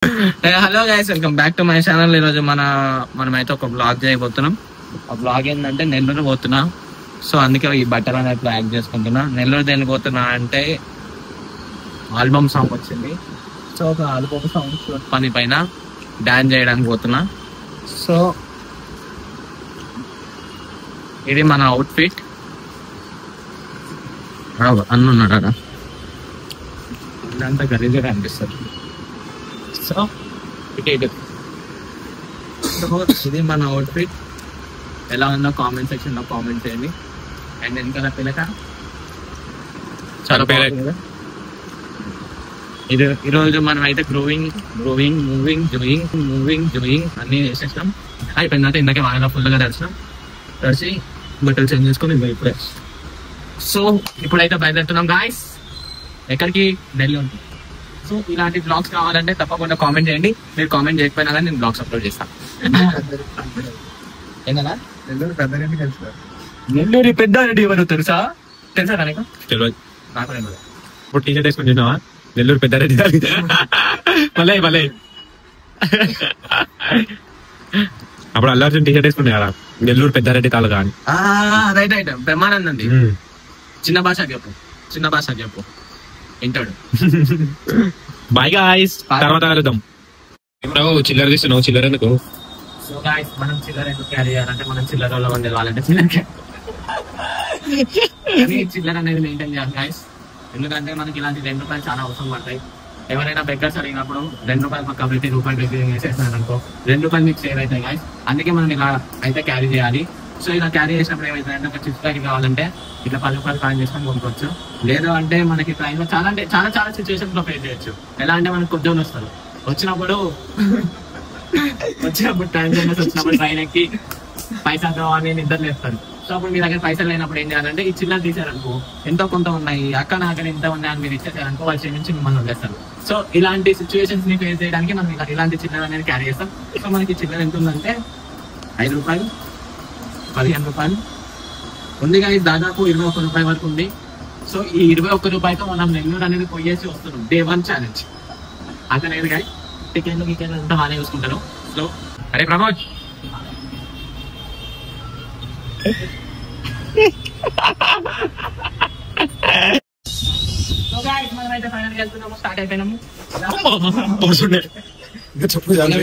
Hello guys, welcome back to my channel. ఈరోజు మనమైతే ఒక బ్లాగ్ చేయబోతున్నాం. ఆ బ్లాగ్ ఏంటంటే నెల్లూరు పోతున్నా. సో అందుకే ఈ బట్టలు అనేది ప్లాన్ చేసుకుంటున్నా. నెల్లూరు దేనికి పోతున్నా అంటే ఆల్బమ్ సాంగ్ వచ్చింది. సో ఒక ఆల్బమ్ సాంగ్ షూట్ పని పైన డాన్స్ చేయడానికి పోతున్నా. సో ఇది మన అవుట్ఫిట్. అన్నున్నాడా ఇదంతా గలీజ్గా అనిపిస్తుంది. సో ఇది మన అవుట్ఫిట్. ఎలా ఉందో కామెంట్ సెక్షన్ లో కామెంట్ చేయండి. అండ్ వెనకాల పిల్లక చాలా బాగుంది. ఇది ఈరోజు మనం అయితే గ్రోవింగ్ మూవింగ్ జూయింగ్ అన్ని చేసేసాం. అయిపోయిందంటే ఇందాకే వాయిదా ఫుల్గా తడిచి బట్టలు చేంజ్ చేసుకొని ఇప్పుడే. సో ఇప్పుడైతే బయలుదేరుతున్నాం గాయస్. ఎక్కడికి? నెల్లూరు. సో ఇలాంటి బ్లాగ్స్ కావాలంటే తప్పకుండా కామెంట్ చేయండి. మీరు కామెంట్ చేయకపోయినా కానీ నేను బ్లాగ్స్ అప్లోడ్ చేస్తాను. ఏంటన్నా నెల్లూరు పెద్దారెడ్డి ఎవరు తెలుసా నీకు? తెలియదు. నాకు ఇప్పుడు టీషర్ట్ వేసుకుంటున్నావా? నెల్లూరు పెద్దారెడ్డి మళ్ళీ అప్పుడు అల్లు అర్జున్ టీషర్ట్ వేసుకుంటే కదా నెల్లూరు పెద్దారెడ్డి తాలూకా అని. రైట్ రైట్ బ్రహ్మానంద్ అండి. చిన్న భాష చెప్పు వింటాడు. బాయ్ గాయ్స్, తర్వాత కలుద్దాం. చిల్లర తీస్తున్నావు, చిల్లర ఎందుకు? సో గాయ్స్, మనం చిల్లర ఎందుకు క్యారీ చేయాలంటే మనం చిల్లరలో ఉండే వాళ్ళంటే చిల్లర అనేది మెయింటైన్ చేయాలి గాయ్స్. ఎందుకంటే మనకి ఇలాంటి 2 రూపాయలు చాలా అవసరం పడతాయి. ఎవరైనా బెగ్గర్స్ అడిగినప్పుడు 2 రూపాయలు పక్క పెట్టి రూపాయలు వేసేస్తున్నాను అనుకో, 2 రూపాయలు మీకు సేవ్ అవుతాయి గాయ్స్. అందుకే మనం ఇలా అయితే క్యారీ చేయాలి. సో ఇలా క్యారీ చేసినప్పుడు ఏమైతుందంటే ఒక చిప్స్ ప్యాకెట్ కావాలంటే ఇట్లా 10 రూపాయలు కాయిన్ చేసుకొని కొనుక్కోవచ్చు. లేదు అంటే మనకి ట్రైన్ లో చాలా సిచ్యువేషన్స్ లో ఫేస్ చేయొచ్చు. ఎలా అంటే మనకు కొద్దిగా వస్తారు. వచ్చినప్పుడు ట్రైన్ జర్నీస్ వచ్చినప్పుడు ట్రైన్ ఎక్కి పైసలు అని నిద్ర లేస్తారు. సో అప్పుడు మీ దగ్గర పైసలు లేనప్పుడు ఏం చేయాలంటే ఈ చిల్లర తీసారనుకో, ఎంతో కొంత ఉన్నాయి అక్క నాకు ఇంత ఉన్నాయి అని మీరు ఇచ్చేసారనుకో, వాళ్ళ నుంచి మిమ్మల్ని వదిలేస్తారు. సో ఇలాంటి సిచ్యువేషన్స్ ని ఫేస్ చేయడానికి మనం ఇలాంటి చిల్లర అనేది క్యారీ చేస్తాం. సో మనకి చిల్లర ఎంత ఉందంటే 5 రూపాయలు, 15 రూపాయలు ఉంది కానీ దాదాపు 21 రూపాయల వరకు ఉంది. సో ఈ 21 రూపాయలతో మనం నెల్లూరు అనేది పోయేసి వస్తున్నాం. డే 1 ఛాలెంజ్ అతనేది కానీ టికెట్లు అంతా బాగానే చూసుకుంటారు. సో అరే ప్రమోద్, మనమైతే ఫైనల్ వెళ్తున్నాము. స్టార్ట్ అయిపోయినాము.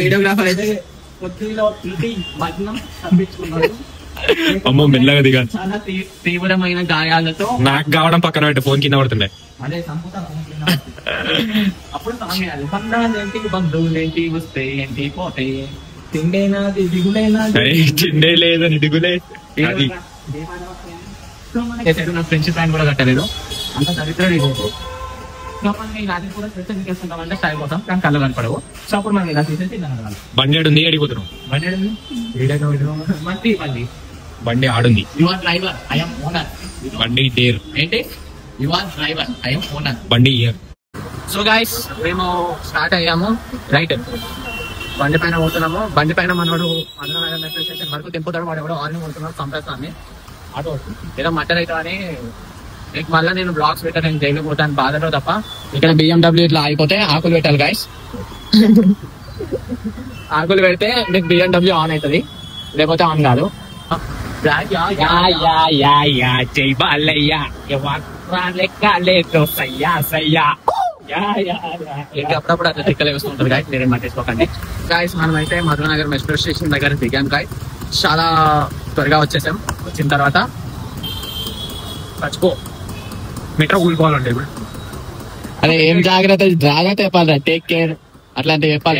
వీడియోగ్రాఫర్ అయితే కొద్దిలో తప్పించుకున్నాడు. మెల్లగా దిగా చాలా తీవ్రమైన గాయాలతో నాకు కావడం పక్కన పెట్టి ఫోన్ కింద పడుతుండే. అదే అప్పుడు ఏంటి బంధువులేంటి వస్తే ఏంటి పోతే తిండేనాది దిగులేనా తిండే లేదని దిగులే. ఫ్రెండ్షిప్ ప్లాన్ కూడా కట్టలేదు. అంత దరిద్రం ఇది. సో మనం ఇలాంటి కూడా స్పెషల్ చేసుకుంటాం అంటే స్టైల్ పోతాం కానీ కళ్ళు కనపడవు. సో అప్పుడు మనం ఇలా తీసేసి బండి ఉంది అడిగిపోతున్నాం. బండి ఆడుంది. Your driver I'm owner. బండి డేర్ ఏంటి? Your driver I'm owner. బండి ఇయర్. సో గైస్, మేము స్టార్ట్ అయ్యాము. రైట్, బండి పైన పోతున్నాము. బండి పైన మనవాడు అన్ననగర్ మెట్రో స్టేషన్ వరకు తింపుతాడు. వాడు ఎవడో ఆర్ని పోతున్నాడు సంప్రదాన్ని ఆటో ఏదో మటర్ అవుతా అని. మళ్ళీ నేను బ్లాగ్స్ పెట్టాను, నేను జైలు పోతాను బాధలో తప్ప. ఇక్కడ BMW ఇట్లా ఆగిపోతే ఆకులు పెట్టాలి గైస్. ఆకులు పెడితే మీకు BMW ఆన్ అవుతుంది, లేకపోతే ఆన్ కాదు. అప్పుడప్పుడు అట్లా టిక్కలు వేస్తుంటారు గాయస్, మీరేం పట్టించుకోకండి గాయస్. మనం అయితే మధునగర్ మెట్రో స్టేషన్ దగ్గర దిగాం గాయస్. చాలా త్వరగా వచ్చేసాం. వచ్చిన తర్వాత మర్చిపో మెట్రో కూలిపోవాలంటే ఇప్పుడు. అదే ఏం జాగ్రత్త చెప్పాలి, టేక్ కేర్ అట్లాంటివి చెప్పాలి.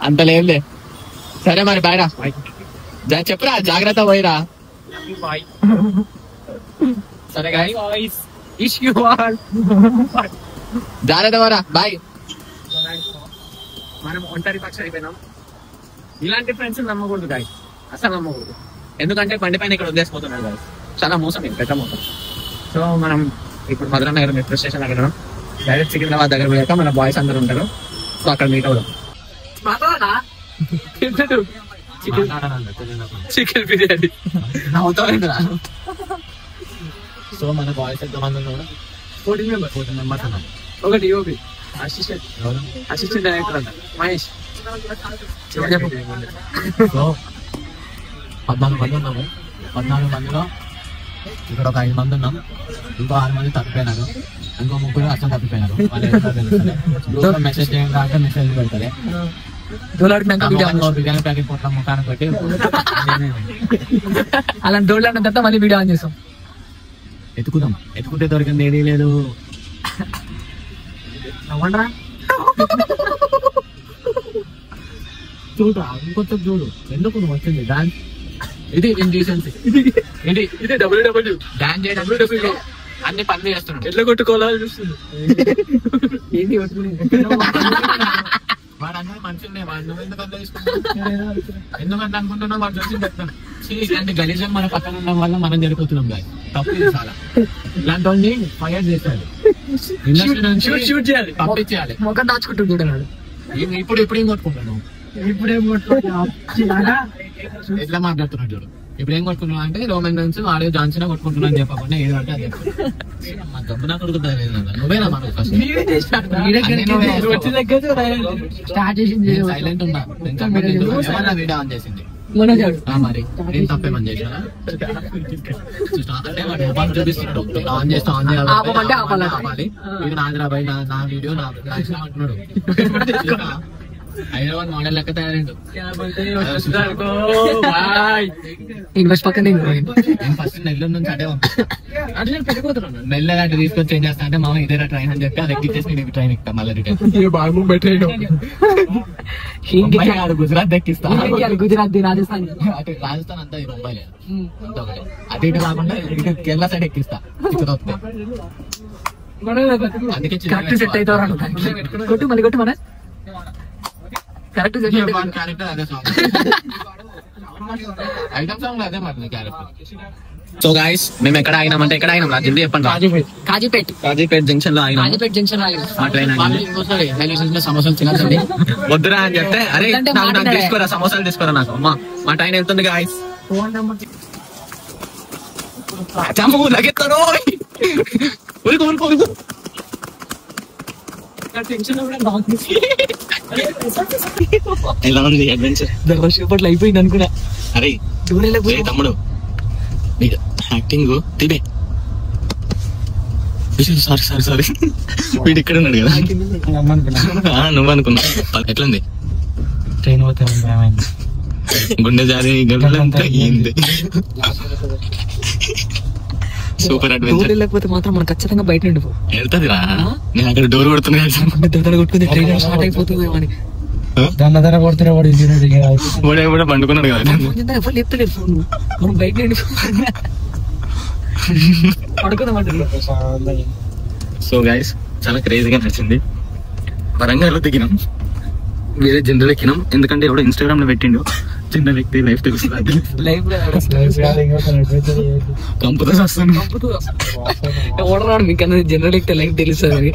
అంత లేదులే. సరే మరి బాయ్ రా. చెప్పురా, జాగ్రత్త పోయిరా. సరే గాయస్, జాగ్రత్త పోరా, బాయ్. మనం ఒంటరి పక్షి అయిపోయినాం. ఇలాంటి ఫ్రెండ్స్ నమ్మకూడదు గాయస్, అసలు నమ్మకూడదు. ఎందుకంటే బండి పైన ఇక్కడ వదిలేసిపోతున్నారు గాయస్. చాలా మోసం, పెద్ద మోసం. సో మనం ఇప్పుడు మధురనగర్ మెట్రో స్టేషన్ దగ్గర డైరెక్ట్ సికింద్రాబాద్ దగ్గర పోయాక మన బాయ్స్ అందరు ఉంటారు. సో అక్కడ మీట్ అవుదాం. చికెన్ బిర్యానీ సో మన బాయ్స్ ఎంతమంది ఉన్నారు? 14 మెంబర్స్. ఒకటి అసిస్టెంట్ డైరెక్టర్ అంట మహేష్. సో 14 మంది ఉన్నాము. 14 మందిలో ఇక్కడ ఒక 5 మంది ఉన్నాం. ఇంకో 6 మంది తప్పిపోయినారు. ఇంకో 3 అసలు తప్పిపోయినారు. మెసేజ్ చేయండి అంటే మెసేజ్ పెడతారు. బిర్యానీ ప్యాకెట్ కొట్టాం ముఖాన్ని పెట్టి అలా డోర్లాడిన తర్వాత మళ్ళీ వీడియో ఆన్ చేస్తాం. ఎత్తుకుంటే దొరికింది ఏదీ లేదు. నవ్వండ్రా చూడు ఇంకొంచెం చూడు. ఎందుకు నువ్వు వచ్చింది డాన్స్? ఇది ఇండిసెన్సీ. ఇది డబ్ల్యూడబ్ల్యూ డాన్స్ చేయడం అన్ని పనులు చేస్తున్నాడు. ఎట్లా కొట్టుకోవాలని చూస్తుంది. ఏంటి వాడన్నీ మనుషులే. వాడు నువ్వు ఎందుకంటే ఎందుకంటే అనుకుంటున్నావు వాడు చూసి చెప్తాను. ఇలాంటి గలీజం మన పక్కన ఉండడం వల్ల మనం జరిపోతున్నాం. తప్పు ఇది చాలా. ఇలాంటి వాళ్ళని ఫైర్ చేశారు. ఇండస్ట్రీ నుంచి పంపించేయాలి. మొక్క దాచుకుంటుంది చూడన్నాడు. ఇప్పుడు ఏం కొట్టుకుంటున్నావు? ఇప్పుడేం ఎట్లా మాట్లాడుతున్నాడు చూడు. ఇప్పుడు ఏం కొట్టుకున్నావు అంటే రోమన్ నుంచి ఆడియో జాన్సన్ కొట్టుకుంటున్నా అని చెప్పకుండా ఏదో అంటే అది మా గబ్బునా కొడుకుతారు. నువ్వేనా మనకు ఫస్ట్ స్టార్ట్ చేసింది. సైలెంట్ ఉన్నా వీడియో ఆన్ చేసింది. మరి నేను తప్పేమని చేసిన అంటే వాడు మొబైల్ చూపిస్తున్నాడు. ఆన్ చేస్తే ఆన్ చేయాలి. ఇది నాదిరాబాయ్ నా వీడియో నా ఇష్టం అంటున్నాడు. హైదరాబాద్ మోడల్ లెక్క తయారైండు. ఫస్ట్ నెల్లూరు నుంచి అదే పెరిగిపోతున్నాను. మెల్లగా తీసుకొచ్చి ఏం చేస్తా అంటే మామ ఇదే ట్రైన్ అని చెప్పి అది ఎక్కిచ్చేసి నేను ట్రైన్ ఎక్కుతా. మళ్ళీ రిటర్న్ గుజరాత్ ఎక్కిస్తా. గుజరాత్ రాజస్థాన్ రాజస్థాన్ అంతా ముంబైలే అంతా ఒకటే. అటు ఇటు కాకుండా ఇటు కేరళ సైడ్ ఎక్కిస్తా ఇక్కడ వస్తే. అందుకే కరెక్ట్ సెట్ అవుతారు. కొట్టు మళ్ళీ కొట్టు మన కరెక్ట్ క్యారెక్టర్ అదే సాంగ్. ఐటమ్ సాంగ్ అదే మరి క్యారెక్టర్. సో గైస్ మేము ఎక్కడ ఆగినామంటే ఎక్కడ ఆగినాం రా జల్దీ చెప్పండి. కాజీపేట్ జంక్షన్ లో ఆగినాం. మా ట్రైన్ ఆగింది. సమోసాలు తినాల్సింది. వద్దురా అని చెప్తే అరే నాకు తీసుకోరా సమోసాలు తీసుకోరా నాకు. అమ్మా మా ట్రైన్ వెళ్తుంది గాయస్. లగెత్తారు ఎలా ఉంది అడ్వెంచర్? సేపట్లో అయిపోయింది అనుకున్నా. అరే తమ్ముడు యాక్టింగ్ తినే. సారీ వీడు ఇక్కడ ఉన్నాడు కదా. నువ్వు అనుకున్నా. ఎట్లుంది ట్రైన్ పోతే గుండె జారి గంటలంతా అయ్యింది. Super adventure. లేకపోతే మాత్రం మనం ఖచ్చితంగా బయట నుండి వెళ్తుంది రా. నేను అక్కడ డోర్ కొడుతున్నా కొట్టుకుంది. ట్రైన్ స్టార్ట్ అయిపోతుంది. దాని ధర కొడుతున్నా వాడు కూడా పండుకున్నాడు కదా. ఎవరు చెప్తలేదు ఫోన్. మనం బయట నుండి పడుకుందామంటారు. సో గైస్ చాలా క్రేజీగా నచ్చింది. వరంగల్లో దిగినాం. వేరే జనరల్ ఎక్కినాం. ఎందుకంటే ఎవడో ఇన్స్టాగ్రామ్ లో పెట్టిండు చిన్న వ్యక్తి లైఫ్ తెలుస్తుంది. కంపుతో వస్తాను. ఓడరాడు మీకు అన్నది జనరల్ ఎక్కితే లైఫ్ తెలుస్తుంది.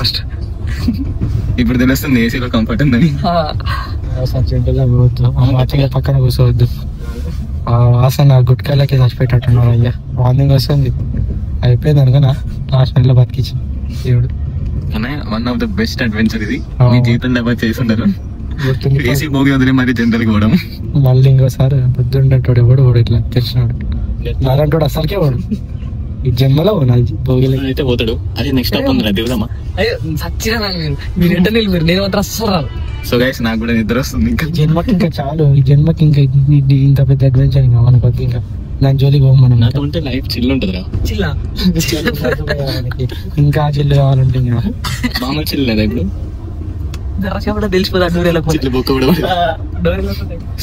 ఫస్ట్ ఇప్పుడు తెలుస్తుంది ఏసీలో కంఫర్ట్ ఉందని. పక్కన కూర్చోవద్దు. వాసన గుట్కాయలకి చచ్చిపెట్టట్టున్నారు. అయ్యా మార్నింగ్ వస్తుంది. అయిపోయింది అనుకున్నా. లాస్ట్ నెలలో బతికించి దేవుడు. One of the best adventure ఇది. మీ జీవితంలో ఎవరు చేసి ఉండరు. ఏసీ భోగి వదిలే మరి జనరల్ పోవడం. మళ్ళీ ఇంకోసారి బుద్ధుండేటోడు ఎవడు వాడు ఇట్లా తెలిసినాడు. అలాంటి అసలుకే వాడు ఈ జన్మలో భోగిలో అయితే పోతాడు. అది నెక్స్ట్ స్టాప్ ఉందిరా దిగుదామా? సచ్చినా మీరు ఎంట నిలిపారు. నేను మాత్రం అస్సలు రాదు. సో గైస్ నాకు కూడా నిద్ర వస్తుంది. ఇంకా జన్మకి ఇంకా చాలు. ఈ జన్మకి ఇంకా ఇంత పెద్ద అడ్వెంచర్ ఇంకా మనకు ఇంకా దాని జోలికి పోము మనం. నాతో ఉంటే లైఫ్ చిల్ ఉంటది. ఇంకా చిల్లు కావాలంటే ఇంకా మామూలు చిల్ లేదా ఇప్పుడు తెలిసిపోతుంది.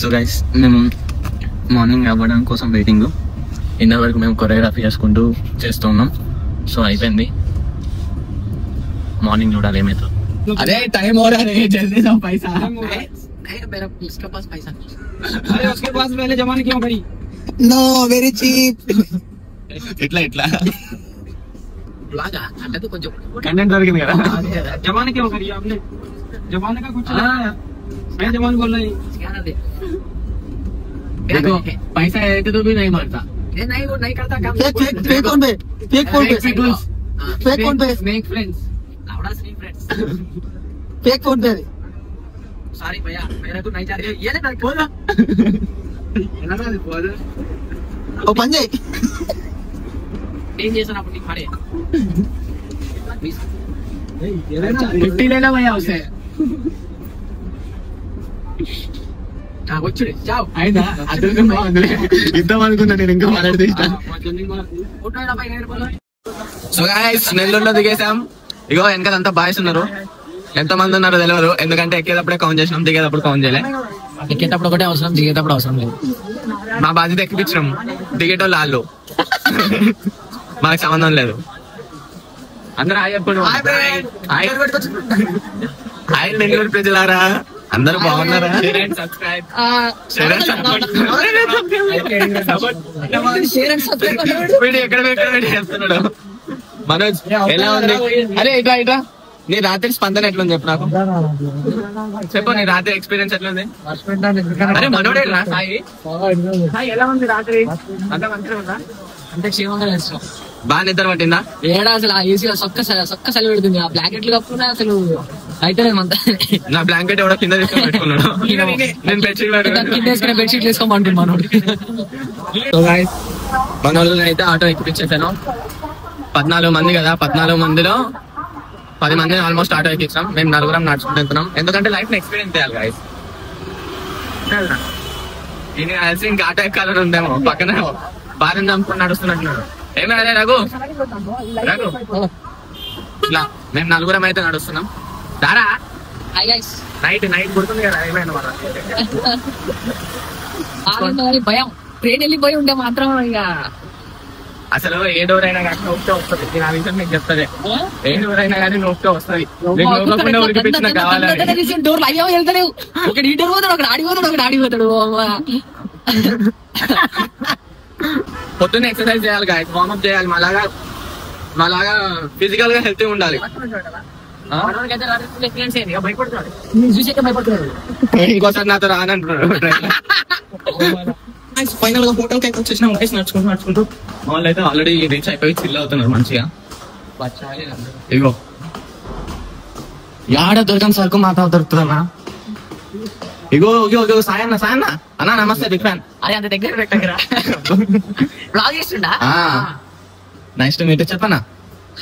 సో గైస్ మేము మార్నింగ్ అవ్వడం కోసం వెయిటింగ్. ఇన్నర్ వరకు మేము కొరియోగ్రఫీ చేసుకుంటూ చేస్తూ ఉన్నాం. సో అయిపోయింది. మార్నింగ్ చూడాలి ఏమైతే. అదే టైం हो रहा है जल्दी से पैसा मेरा इसके पास पैसा अरे उसके पास पहले जमा क्यों करी नो वेरी चीप ఇట్లా ఇట్లా లాగా అంటే కొంచెం కంటెంట్ దొరికింది కదా. जमाने क्यों करी आपने? जमाने का कुछ मैं जमान बोल रही देखो पैसा है तो भी नहीं मारता. नहीं वो नहीं करता काम. Fake PhonePe fake PhonePe, make friends అవడా snake friends fake PhonePe అది. సారీ భయ్యా మేరకు నై చార్జ్ ये నాకు పోదా ఎనరాది పోదా ఓ పని చేయి, ఏం చేసానప్పుడు నీకు పడే 50 లేనా భయ్యా వస్తే నాకు వచ్చి చావు అయినా అదృష్టం బాగుంది ఇద్దాం అనుకున్నా నేను ఇంకా మాట్లాడితే సో గైస్ నెల్లూరులో దిగేసాం. ఇగో వెనకాలంతా బాయ్స్ ఉన్నారు. ఎంత మంది ఉన్నారో తెలియదు, ఎందుకంటే ఎక్కేటప్పుడే కౌంట్ చేసినాం, దిగేటప్పుడు కౌంట్ చేయలే. ఎక్కేటప్పుడు ఒకటే అవసరం, దిగేటప్పుడు అవసరం లేదు. మా బాధ్యత ఎక్కిపించినాం, దిగేటోళ్ళు వాళ్ళు మాకు సంబంధం లేదు. అందరూ హాయ్ చెప్పండి. హాయ్ నెల్లూరు ప్రజలారా, అందరూ బాగున్నారా? సబ్స్క్రైబ్ ఎక్కడ చేస్తున్నాడు మనోజ్. ఎలా ఉంది? అరే ఇట్లా ఇట్లా నీ రాత్రి స్పందన ఎట్లుంది చెప్పు నాకు. చెప్పు నీ రాత్రి ఎక్స్పీరియన్స్ ఎట్లుంది? అరే మనోడే రా సాయి. ఎలా ఉంది రాత్రి? అంత మంచిగా ఉందా? అంటే క్షేమంగా చేస్తాం. బాగా నిద్ర పట్టిందా? ఏడా అసలు ఆ ఏసీ సొక్క చలి పెడుతుంది. ఆ బ్లాంకెట్లు కప్పుకున్నా అసలు అయితే అంతా. నా బ్లాంకెట్ ఎవడో కింద తీసుకొని పెట్టుకున్నాడు. నేను బెడ్షీట్ బెడ్షీట్ వేసుకోమంటున్నాను. మన వాళ్ళు అయితే ఆటో ఎక్కిపించేసాను. 14 మంది కదా, 14 మందిలో 10 మంది ఆల్మోస్ట్ ఆటో ఎక్కించాం. మేము 4 నడుచుకుంటున్నాం, ఎందుకంటే లైఫ్ ని ఎక్స్పీరియన్స్ చేయాలి గైస్. ఇది కలిసి ఇంకా ఆటో ఎక్కాలని ఉందేమో. పక్కన భార్యను చంపుకొని నడుస్తున్నట్టున్నాడు. ఏమే అదే రఘు రఘు ఇట్లా మేము 4 అయితే నడుస్తున్నాం. దారా నైట్ గుర్తుంది కదా ఏమైనా భయం. ట్రైన్ వెళ్ళిపోయి ఉంటే మాత్రం ఇక అసలు ఏ డోర్ అయినా కానీ నోక్తే వస్తుంది. నేను ఆ విషయం మీకు చెప్తాదే, ఏ డోర్ అయినా కానీ నోక్తే వస్తుంది. ఉరికిపించిన కావాలని డోర్లు అయ్యో వెళ్తాడు. ఒకటి ఈ డోర్ పోతాడు, ఒకటి ఆడిపోతాడు, ఒకటి ఆడిపోతాడు. పొద్దున్న ఎక్సర్సైజ్ చేయాలి గాయస్, వార్మప్ చేయాలి. మాలాగా ఫిజికల్ గా హెల్తీ ఉండాలి. ఇంకోసారి నాతో రానంటున్నాడు. ఫైనల్ గా హోటల్ కి అయితే వచ్చేసిన నడుచుకుంటూ వాళ్ళు అయితే ఆల్రెడీ రీచ్ అయిపోయి చిల్ అవుతున్నారు మంచిగా. ఇగో యాడ దొరకని సరుకు మాత్రం దొరుకుతుందన్నా. ఇగో ఇగో ఇగో సాయన్న అన్నా నమస్తే, బిగ్ ఫ్యాన్. అది అంత దగ్గర పెట్టగరా బ్లాగ్ చేస్తుండా. Nice to meet. చెప్పనా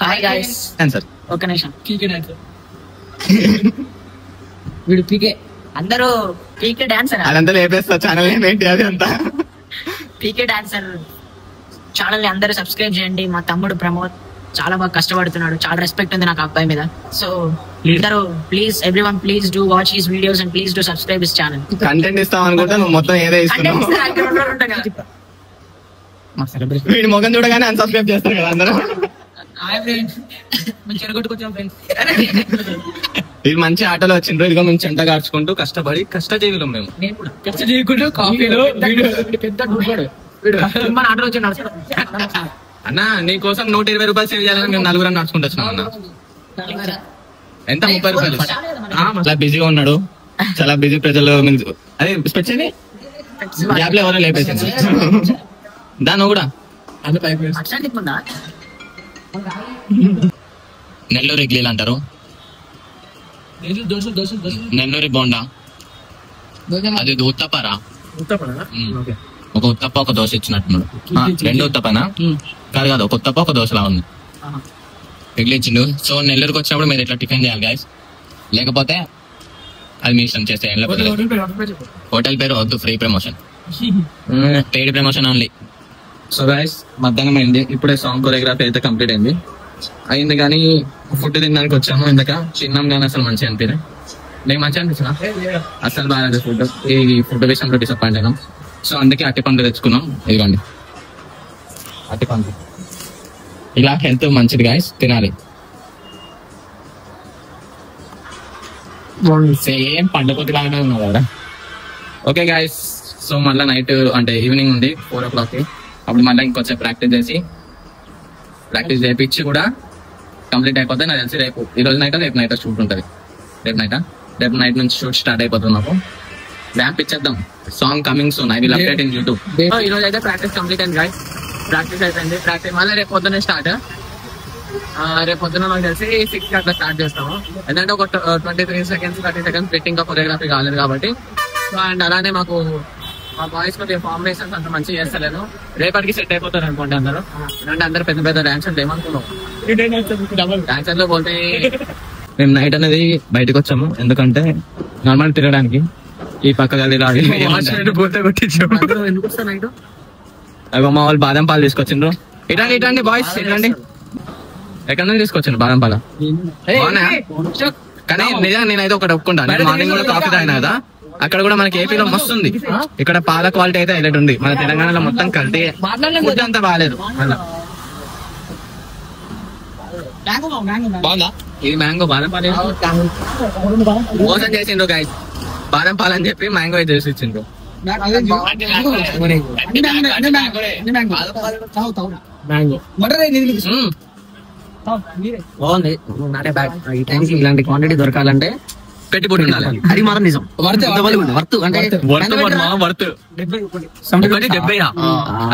హాయ్ గైస్. ఆన్సర్ ఒక నిమిషం. వీడు పీకే, అందరూ పీకే డాన్సర్. అదంతా లేపేస్తా ఛానల్ ఏంటి అది అంతా. పీకే డాన్సర్ ఛానల్ ని అందరూ సబ్స్క్రైబ్ చేయండి. మా తమ్ముడు ప్రమోద్ చాలా బాగా కష్టపడుతున్నాడు, చాలా రెస్పెక్ట్ ఉంది నాకు అబ్బాయి మీద. సో అందరూ please everyone please do watch his videos and please do subscribe his channel. Content ఇస్తాం అనుకుంటా నువ్వు మొత్తం ఏదో ఇస్తున్నావు. వీడి ముఖం చూడగానే అన్సబ్స్క్రైబ్ చేస్తారు కదా అందరూ. ఇది మంచి ఆటోలో వచ్చిండ్రు. ఇదిగో మేము చెంట కార్చుకుంటూ కష్టపడి కష్టజీవులు మేము. కష్ట చేయకుండా కాఫీలో పెద్ద మన ఆటో వచ్చి అన్న నీ కోసం 120 రూపాయలు సేవ్ చేయాలని మేము 4 నడుచుకుంటూ వచ్చినాం అన్న. ఎంత 30 రూపాయలు. చాలా బిజీగా ఉన్నాడు, చాలా బిజీ ప్రజలు. అదే స్పెషల్ గ్యాప్ లో ఎవరో లేపేసింది దాన్ని కూడా. నెల్లూరు ఇడ్లీలు అంటారు, నెల్లూరి బోండా, అది ఉత్తపరా. ఒక ఉత్తప్ప ఒక దోశ ఇచ్చినట్టున్నాడు. 2 ఉత్తపనా కాదు, ఒక ఉత్తప్ప ఒక దోశలా ఉంది. ఇడ్లీ ఇచ్చిండు. సో నెల్లూరుకి వచ్చినప్పుడు మీరు ఇట్లా టిఫిన్ చేయాలి గైస్, లేకపోతే అది మీ ఇష్టం చేస్తే. హోటల్ పేరు వద్దు, free promotion, paid promotion only. So guys మధ్యాహ్నం అయింది, ఇప్పుడే సాంగ్ కొరియోగ్రఫీ అయితే కంప్లీట్ అయింది కానీ ఫుడ్ తినడానికి వచ్చాము. ఇందాక చిన్నాం కానీ అసలు మంచిగా అనిపించింది. నీకు మంచిగా అనిపించిన అసలు బాగా ఫుడ్. ఈ ఫుడ్ విషయంలో డిసప్పాయింట్ అయినాం. సో అందుకే అట్టి పండ్లు తెచ్చుకున్నాం. ఇదిగోండి అట్టి పండ్లు, ఇలా హెల్త్ మంచిది గైస్, తినాలి. సేమ్ పండు కొద్దిలాగానే ఉన్నారు కదా. ఓకే గైస్, సో మళ్ళీ నైట్ అంటే ఈవినింగ్ ఉంది 4 o'clock. అప్పుడు మళ్ళీ ఇంకొంచెం ప్రాక్టీస్ చేయించి కూడా కంప్లీట్ అయిపోతే నాకు తెలిసి రేపు ఈ రోజు నైట్ రేపు నైట్ షూట్ ఉంటుంది. రేపు నైట్ నుంచి షూట్ స్టార్ట్ అయిపోతుంది. మాకు ర్యాంప్ ఇచ్చేద్దాం. Song coming soon, I will update in YouTube. ఈ రోజు అయితే ప్రాక్టీస్ కంప్లీట్ అయింది గైస్, ప్రాక్టీస్ అయిపోయింది. ప్రాక్టీస్ మళ్ళీ రేపు పొద్దున్నే స్టార్ట్. రేపు పొద్దున మాకు తెలిసి 6 అట్లా స్టార్ట్ చేస్తాము. ఎందుకంటే ఒక 23 seconds 30 seconds పెట్టి ఇంకా కొరియోగ్రఫీ కాలేదు కాబట్టి. సో అండ్ అలానే మాకు మా బాయ్స్ కొద్దిగా ఫార్మేషన్స్ అంత మంచిగా చేస్తలేదు. రేపటికి సెట్ అయిపోతారు అనుకోండి అందరూ. ఎందుకంటే అందరు పెద్ద పెద్ద డాన్సర్లు ఏమనుకున్నాం, డాన్సర్లు పోతే మేము నైట్ అనేది బయటకు వచ్చాము. ఎందుకంటే నార్మల్ తిరగడానికి ఈ పక్క గదిలో పోతే కొట్టించాము. అవి మా వాళ్ళు బాదం పాలు తీసుకొచ్చిండ్రు. ఇటండి బాయ్స్ ఇటండి. ఎక్కడ నుంచి తీసుకొచ్చిండ్రు బాదం పాల? కానీ నిజంగా నేనైతే ఒకటి ఒప్పుకుంటాను. నేను మార్నింగ్ కూడా కాఫీ తాగినా కదా, అక్కడ కూడా మనకి ఏపీలో మస్తు ఉంది. ఇక్కడ పాల క్వాలిటీ అయితే హైలైట్ ఉంది. మన తెలంగాణలో మొత్తం కల్తీ, ఫుడ్ అంతా బాగాలేదు. ఇది మ్యాంగో బాదం పాలు మోసం చేసిండ్రు గాయస్. బాదం పాలు అని చెప్పి మ్యాంగో అయితే చేసి ఇచ్చిండ్రు. బాగుంది. ఇలాంటి క్వాంటిటీ దొరకాలంటే పెట్టుబడి ఉండాలి. అది మాత్రం నిజం. వర్త్ అంటే 70.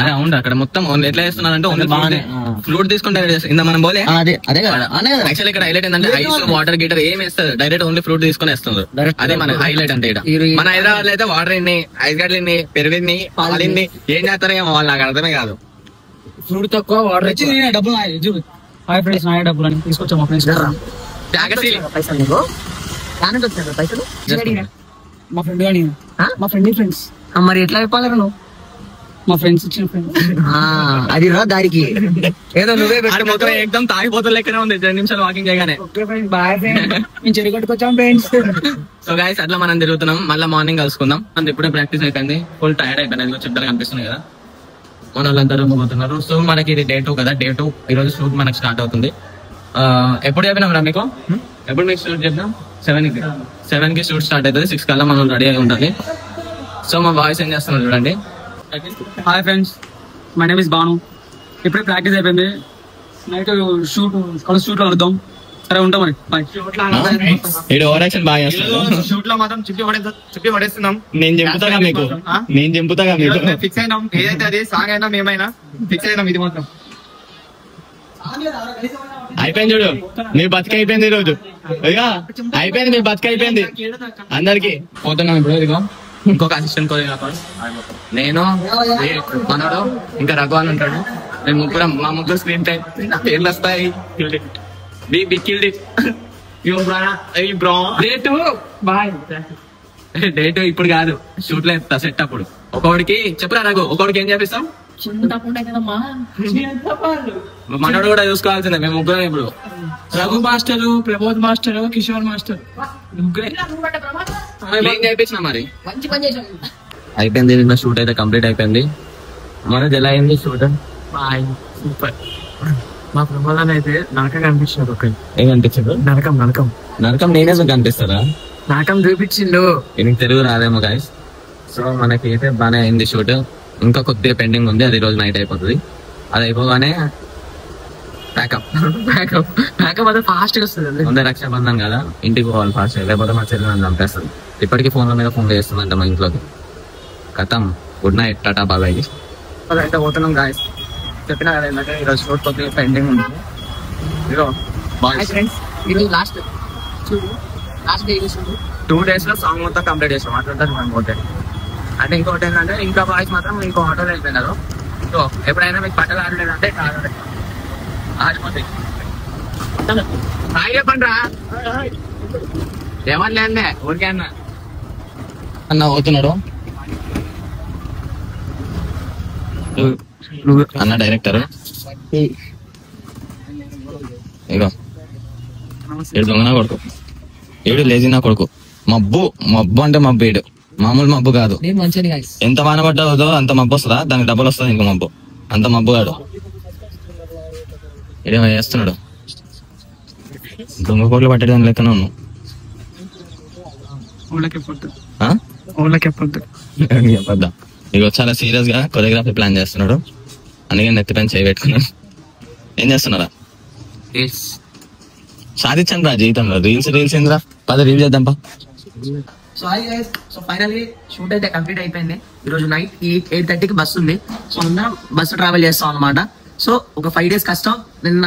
అదే అవును. అక్కడ మొత్తం ఎట్లా చేస్తున్నారంటే ఓన్లీ బాగానే ఫ్లూట్ తీసుకుంటే ఇంత మనం పోలే. అదే యాక్చువల్లీ ఇక్కడ హైలైట్ ఏంటంటే ఐస్ వాటర్ గీటర్ ఏం వేస్తారు, డైరెక్ట్ ఓన్లీ ఫ్లూట్ తీసుకుని వేస్తుంది. అదే మన హైలైట్ అంటే. మన హైదరాబాద్ లో అయితే వాటర్ ఇన్ని, ఐస్ గడ్డలు ఇన్ని, పెరుగు పాలిన్ని ఏం చేస్తారో ఏమో వాళ్ళు నాకు అర్థమే కాదు. ఫ్రూట్ తక్కువ వాటర్ డబ్బులు తీసుకొచ్చాము. పైసలు మా ఫ్రెండ్ కానీ మా ఫ్రెండ్స్ మరి ఎట్లా చెప్పాలి నువ్వు? మా ఫ్రెండ్స్ ఇచ్చిన ఫ్రెండ్స్ అది రా దారికి ఏదో నువ్వే మొత్తం ఎగ్దమ్ తాగిపోతున్న లెక్కనే ఉంది 2 నిమిషాలు వాకింగ్ చేయగానే. మేము చెరుగొట్టుకొచ్చాం ఫ్రెండ్స్. సో గైస్ అట్లా మనం తిరుగుతున్నాం. మళ్ళీ మార్నింగ్ కలుసుకుందాం. అంత ఇప్పుడే ప్రాక్టీస్ అయిపోయింది, ఫుల్ టైర్డ్ అయిపోయింది. చెప్తాను కనిపిస్తుంది కదా మన వాళ్ళందరూ పోతున్నారు. సో మనకి ఇది Day 2 కదా. Day 2 ఈ రోజు షూట్ మనకి స్టార్ట్ అవుతుంది. ఎప్పుడు చెప్పినాం రా మీకు? ఎప్పుడు మీకు షూట్ చెప్పినాం? 7 కి షూట్ స్టార్ట్ అవుతుంది. 6 కల్లా మనం రెడీ అయి ఉంటుంది. సో మా బాయ్స్ ఏం చేస్తున్నారు చూడండి. Hi friends, my name is Banu. ఇప్పుడే ప్రాక్టీస్ అయిపోయింది. నైట్ షూట్ లో వద్దాం. సరే ఉంటాం మరి. ఓవర్ యాక్షన్ బాగా చేస్తున్నాడు. షూట్ లో మాత్రం చుప్పి పడేస్తున్నాం. నేను చెంపుతాగా మీకు. ఫిక్స్ అయినాం. ఏదైతే అది సాంగ్ అయినా మేమైనా ఫిక్స్ అయినాం. ఇది మాత్రం అయిపోయింది చూడు. మీరు బతికి అయిపోయింది ఈ రోజు. అయిపోయింది, మీరు బతికి అయిపోయింది. అందరికి పోతున్నాం ఇప్పుడు. ఇదిగో ఇంకొక అసిస్టెంట్ కొరియోగ్రాఫర్, నేను, మనోడు, ఇంకా రఘువాన్ ఉంటాడు. మేము ముగ్గురం, మా ముగ్గురు స్క్రీన్ టైం పేర్లు వస్తాయి. Day 2 ఇప్పుడు కాదు, షూట్ లో చెప్తా సెట్. అప్పుడు ఒకడికి చెప్పురా రఘు, ఒకడికి ఏం చేపిస్తాం? మనోడు కూడా చూసుకోవాల్సిందే. మేము ముగ్గురం ఇప్పుడు Raghu master, Prabodh master, Kishore master ముగ్గురే చేయించిన. మరి అయిపోయింది. నిన్న షూట్ అయితే కంప్లీట్ అయిపోయింది. మనది ఎలా అయింది షూట్? సూపర్. మా ప్రమాదాన్ని అయితే నరకం కనిపించినారు. ఏం కనిపించదు? నరకం నేనే కనిపిస్తారా? నరకం చూపించిండు. ఇది తెలుగు రాదేమో గైస్. సో మనకి అయితే బాగానే అయింది షూట్. ఇంకా కొద్దిగా పెండింగ్ ఉంది, అది రోజు నైట్ అయిపోతుంది. అది అయిపోగానే ప్యాకప్ అదే ఫాస్ట్ గా వస్తుంది. ముందే రక్షాబంధన్ కదా, ఇంటికి పోవాలి ఫాస్ట్, లేకపోతే మా చెల్లి నన్ను చంపేస్తుంది. ఇప్పటికీ ఫోన్ల మీద ఫోన్ చేస్తుందంట మా ఇంట్లోకి. కథం, గుడ్ నైట్, టాటా బాబాయ్. అయితే పోతున్నాం గాయస్. చెప్పినా కదా ఏంటంటే ఈరోజు షూట్ కొద్దిగా పెండింగ్ ఉంది. ఈరోజు లాస్ట్ 2 days లో సాంగ్ మొత్తం కంప్లీట్ చేసాం. అట్లా పోతే అంటే ఇంకోటి ఏంటంటే ఇంకా బాయ్స్ మాత్రం ఇంకో ఆటోలో వెళ్ళిపోయినారు. సో ఎప్పుడైనా మీకు బట్టలు ఆడలేదంటే ఆడిపోతాయి. హాయ్ చెప్పండి రా. ఏమన్నా అండి ఊరికే అన్న పోతున్నాడు అన్న డైరెక్టర్. ఇగో ఏడు దొంగనా కొడుకు, ఏడు లేజినా కొడుకు. మబ్బు అంటే మబ్బు. ఏడు మామూలు మబ్బు కాదు. ఎంత వాన పడ్డదో అంత మబ్బు వస్తుందా? దానికి డబ్బులు వస్తుంది ఇంకో మబ్బు. అంత మబ్బు కాదు. ఏమో చేస్తున్నాడు. దొంగ కోట్లు పట్టడం లెక్కన ఉన్నావు. చెప్పద్దా? ఇక చాలా సీరియస్ గా కొరియోగ్రఫీ ప్లాన్ చేస్తున్నాడు. అందుకే నెత్తిపైన చేయి పెట్టుకున్నాడు. ఏం చేస్తున్నారా? సాధించండి రా జీవితంలో. రీల్స్ ఏంద్రా? 10 రీల్స్ చేద్దాంపా. సో ఫైనల్లీ షూట్ అయితే కంప్లీట్ అయిపోయింది. ఈ రోజు నైట్ 8:30కి బస్సు ఉంది. సో అందరం బస్సు ట్రావెల్ చేస్తాం అనమాట. సో ఒక 5 days కష్టం. నిన్న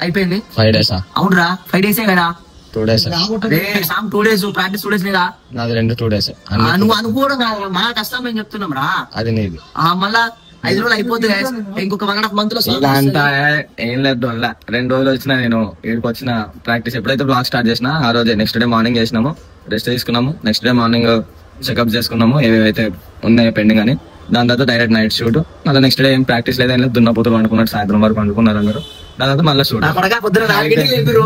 అయిపోయింది 5 days. అవునరా 5 days కదా 2 days. Same 2 days practice 2 days లేదా నాది 2 days. నువ్వు అనుకోవడం కాదు మా కష్టం మేము చెప్తున్నాం రా. అది నీది. మళ్ళా 5 రోజులు అయిపోతుంది ఇంకొక 1.5 month లో ఇలా అంతా ఏం లేదు. 2 రోజులు వచ్చిన నేను ఇక్కడికి వచ్చిన ప్రాక్టీస్ ఎప్పుడైతే బ్లాగ్ స్టార్ట్ చేసినా ఆ రోజే నెక్స్ట్ డే మార్నింగ్ చేసినాము, రెస్ట్ తీసుకున్నాము. నెక్స్ట్ డే మార్నింగ్ చెకప్ చేసుకున్నాము ఏవేవైతే ఉన్నాయో పెండింగ్ అని. దాని తర్వాత డైరెక్ట్ నైట్ షూట్. మళ్ళీ నెక్స్ట్ డే ఏం ప్రాక్టీస్ లేదు, ఏం లేదు. దున్నపోతులు పండుకున్నారు, సాయంత్రం వరకు పండుకున్నారు అందరూ. దాని తర్వాత మళ్ళీ షూట్. పొద్దున 4 లేపురు,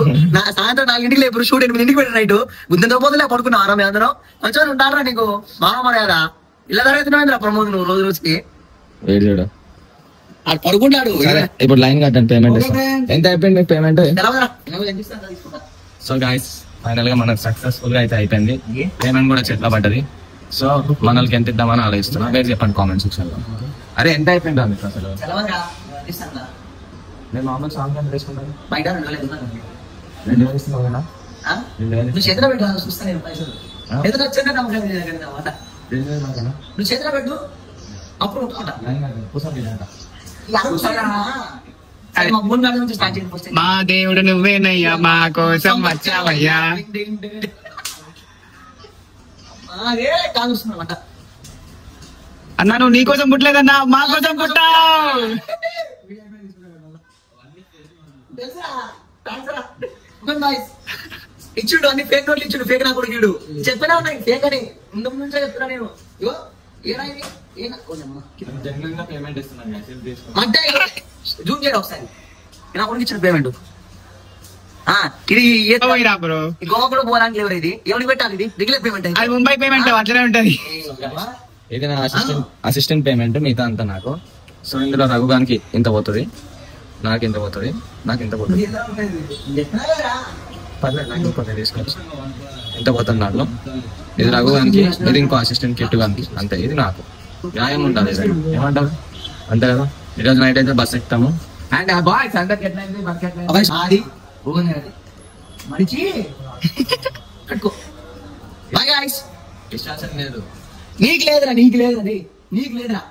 సాయంత్రం 4 లేపురు, షూట్ 8 పెట్టిన నైట్ గుందె పోతులే పడుకున్నారా మీ అందరం. మంచిగా ఉంటారా నీకు బాగా మర్యాద ఇలా జరుగుతున్నాయిందిరా ప్రమోద్ నువ్వు రోజు రోజుకి వెయిట్ చూడు పడుకుంటాడు. ఇప్పుడు లైన్ కట్టండి, పేమెంట్ ఎంత అయిపోయింది పేమెంట్. సో గైస్ ఫైనల్ గా మనకు సక్సెస్ఫుల్ గా అయితే అయిపోయింది. పేమెంట్ కూడా చేతిలో పడ్డది. సో మనకి ఎంత ఇద్దామని ఆలోచిస్తున్నా. వేరే చెప్పండి కామెంట్ సెక్షన్ లో. అరే ఎంత అయిపోయిందా మీకు అసలు? నేను మామూలు సాంగ్ ఎంత తీసుకుంటాను బయట 2,000 ఇస్తున్నావు కదా. నువ్వు చేతిలో పెట్టు చూస్తా నేను పైసలు ఎదురు వచ్చాక నువ్వు చేతిలో పెట్టు అప్పుడు ఉంటుకుంటా. మా దేవుడు నువ్వేనయ్యా, మా కోసం వచ్చావయ్యా. అన్నా నువ్వు నీ కోసం పుట్టలేదన్నా, మా కోసం పుట్టావు. ఇచ్చుడు అన్ని ఫేక్ నోట్లు ఇచ్చుడు, ఫేక్ నా కొడుకు చెప్పినా ఉన్నాయి ఫేక్ అని ముందు నుంచే చెప్తున్నా నేను. జూమ్ చేయడం ఒకసారి నా కొడుకు ఇచ్చిన పేమెంట్. ఇది గోవా కూడా పోవడానికి లేవు. ఇది ఎవరికి పెట్టాలి? ఇది రెగ్యులర్ పేమెంట్, అది ముంబై పేమెంట్ అట్లనే ఉంటది. ఇది నా అసిస్టెంట్ పేమెంట్, మిగతా అంతా నాకు. సో ఇందులో రఘుగానికి ఇంత పోతుంది, నాకు ఇంత పోతుంది, నాకు ఇంత పోతుంది. పర్లేదు నాకు ఇంకొక తీసుకోవచ్చు. ఇంత పోతుంది దాంట్లో. ఇది రఘుగానికి, ఇది ఇంకో అసిస్టెంట్ కిట్టు గానికి, అంతే. ఇది నాకు న్యాయం ఉంటుంది. ఏమంటారు? అంతే కదా. ఈరోజు నైట్ అయితే బస్ ఎక్కుతాము. అండ్ బాయ్స్ అందరికి విశ్వాసం లేదు. నీకు లేదురా, నీకు లేదురా, నీకు లేదురా.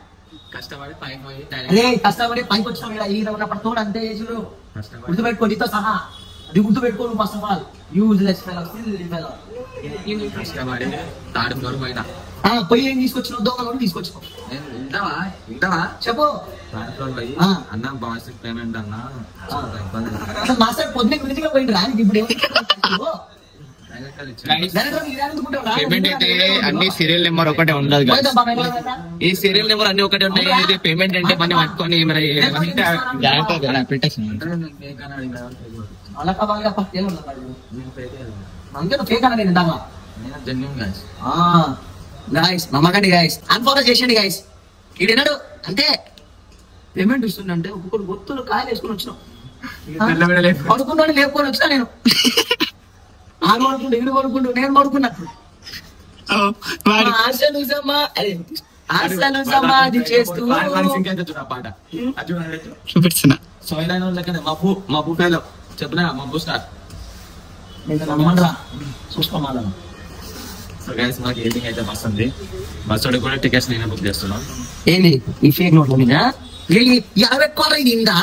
కష్టపడి పైకి పోయి అదే కష్టపడి పైకి వచ్చినావు కదా. ఈయన ఉన్నప్పుడు తోడు అంతే చేసుడు. గుర్తుపెట్టుకో, నీతో సహా అది గుర్తుపెట్టుకో. నువ్వు ఫస్ట్ ఆఫ్ ఆల్ యూజ్లెస్ కష్టపడి తాడు ఫ్లోర్ పోయినా పోయి ఏం తీసుకొచ్చినావు? దొంగలు తీసుకొచ్చినావు. చెప్పు. అన్న బాస్ పేమెంట్ అన్న మాస్టర్ పొద్దున గురించి పోయింది రా. ఇప్పుడు పేమెంట్ అయితే అన్ని సీరియల్ నెంబర్ ఒకటే ఉండదు కదా. ఈ సీరియల్ నెంబర్ అన్ని ఒకటే ఉంటాయి. పేమెంట్ అంటే పని పట్టుకొని నమ్మకండి గైస్, అన్ఫాలో చేసేయండి గైస్. ఈడన్నాడు అంతే పేమెంట్ ఇస్తుండే ఒక్కొక్కటి గుర్తులు కాయలు వేసుకుని వచ్చినాం. పడుకున్నాడు లేపుకొని వచ్చినా నేను. ఆడు పడుకుంటూ ఈడు పడుకుంటూ నేను పడుకున్నప్పుడు ఆశలు సమాధి చేస్తూ చూపిస్తున్నా. సో మబ్బు మబ్బు పేలో చెప్పిన మబ్బు స్టార్. చూసుకోమాల. సో గైస్ మనకి ఈవినింగ్ అయితే బస్ ఉంది. బస్ కూడా టికెట్స్ నేనే బుక్ చేస్తున్నాను. ఏంది ఈ ఫేక్ నోట్ల మీద 50 కోట్ల ఇది ఇందా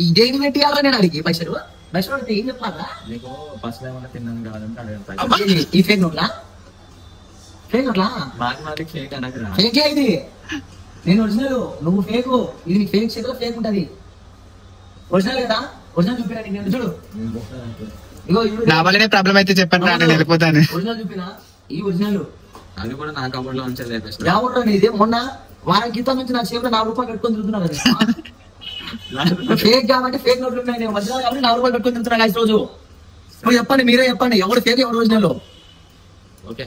ఇదేమి పెట్టి నేను అడిగి పైసలు పైసలు ఏం చెప్పాలా నీకు బస్ లో ఏమైనా తిన్నాను కాదంటే ఈ ఫేక్ నోట్లా? ఫేక్ నోట్లా మాకు ఫేక్ అనగా ఫేకే ఇది. నేను ఒరిజినల్, నువ్వు ఫేక్. ఇది నీకు ఫేక్ చేతిలో ఫేక్ ఉంటది. ఒరిజినల్ కదా, ఒరిజినల్ చూపినా నేను చూడు. నా వల్లనే ప్రాబ్లం అయితే చెప్పండి, నేను వెళ్ళిపోతాను. ఒరిజినల్ చూపినా ఈ ఒరిజినల్. అది కూడా నా కబోర్డ్ లో ఉంచలేదు. ఎవరు ఇది మొన్న వారం క్రితం నుంచి నా చేతిలో 4 రూపాయలు పెట్టుకొని తిరుగుతున్నా కదా. ఫేక్ కాబట్టి ఫేక్ నోట్లు ఉన్నాయి. నేను ఒరిజినల్ కాబట్టి 4 రూపాయలు పెట్టుకొని తిరుగుతున్నా గాయస్ రోజు. ఇప్పుడు చెప్పండి, మీరే చెప్పండి ఎవరు ఫేక్ ఎవరు ఒరిజినల్.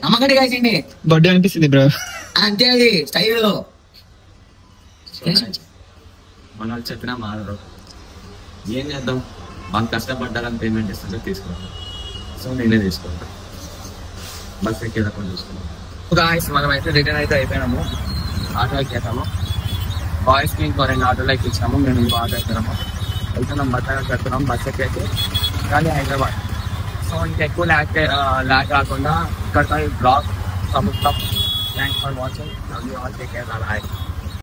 నమ్మకండి గాయస్. ఇండి బొడ్డు అనిపిస్తుంది బ్రో, అంతే అది స్టైల్. మన వాళ్ళు చెప్పినా మారరు. ఏం చేద్దాం, వాళ్ళు కష్టపడ్డారని పేమెంట్ ఇస్తుంటే తీసుకుంటాం. సో నేనే తీసుకుంటాను. బస్ ఎక్కేటప్పుడు చూసుకుంటాం. గాయస్ మనం అయితే రిటర్న్ అయితే అయిపోయినాము. ఆటో ఎక్కేసాము. బాయ్స్ కి ఇంకో 2 ఆటోలు ఎక్కించాము. మేము ఇంకో ఆటో ఎక్కాము. వెళ్తున్నాం, బస్ పెడుతున్నాం. బస్ ఎక్కేసి కానీ హైదరాబాద్. సో ఇంకెక్కువ ల్యాక్ కాకుండా ఇక్కడ బ్లాగ్ సముద్రం. Thanks for watching.